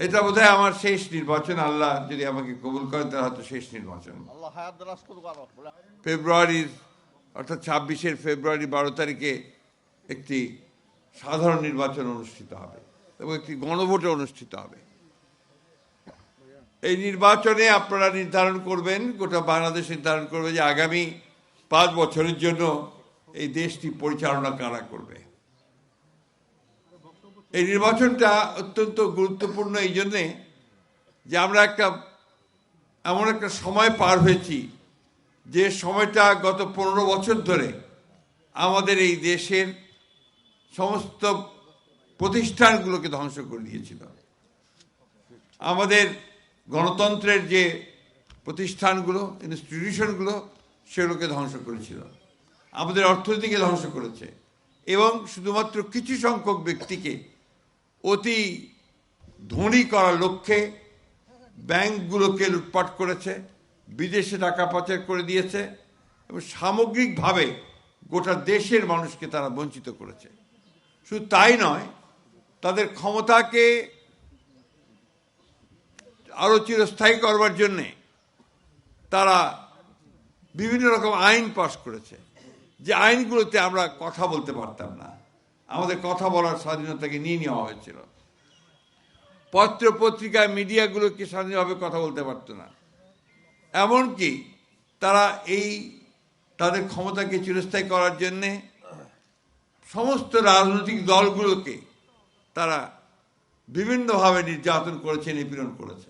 এটা বোধহয় আমার শেষ নির্বাচন, আল্লাহ যদি আমাকে কবুল করেন তাহলে হয়তো শেষ নির্বাচন। ফেব্রুয়ারির অর্থাৎ 26 ফেব্রুয়ারি 12 তারিখে একটি সাধারণ নির্বাচন অনুষ্ঠিত হবে এবং একটি গণভোট অনুষ্ঠিত হবে। এই নির্বাচনে আপনারা নির্ধারণ করবেন, গোটা বাংলাদেশ নির্ধারণ করবে যে আগামী 5 বছরের জন্য এই দেশটি পরিচালনা কারা করবে। এই নির্বাচনটা অত্যন্ত গুরুত্বপূর্ণ এই জন্যে যে আমরা এমন একটা সময় পার হয়েছি যে সময়টা গত 15 বছর ধরে আমাদের এই দেশের সমস্ত প্রতিষ্ঠানগুলোকে ধ্বংস করে দিয়েছিল। আমাদের গণতন্ত্রের যে প্রতিষ্ঠানগুলো, ইনস্টিটিউশনগুলো, সেগুলোকে ধ্বংস করেছিল, আমাদের অর্থনীতিকে ধ্বংস করেছে এবং শুধুমাত্র কিছু সংখ্যক ব্যক্তিকে অতি ধনী করার লক্ষ্যে ব্যাংকগুলোকে লুটপাট করেছে, বিদেশে টাকা পাচার করে দিয়েছে এবং সামগ্রিকভাবে গোটা দেশের মানুষকে তারা বঞ্চিত করেছে। শুধু তাই নয়, তাদের ক্ষমতাকে আরও চিরস্থায়ী করবার জন্যে তারা বিভিন্ন রকম আইন পাস করেছে, যে আইনগুলোতে আমরা কথা বলতে পারতাম না, আমাদের কথা বলার স্বাধীনতাকে নিয়ে নেওয়া হয়েছিল। পত্র পত্রিকা মিডিয়াগুলোকে স্বাধীনভাবে কথা বলতে পারত না। এমনকি তারা তাদের ক্ষমতাকে চিরস্থায়ী করার জন্যে সমস্ত রাজনৈতিক দলগুলোকে তারা বিভিন্নভাবে নির্যাতন করেছে, নিপীড়ন করেছে।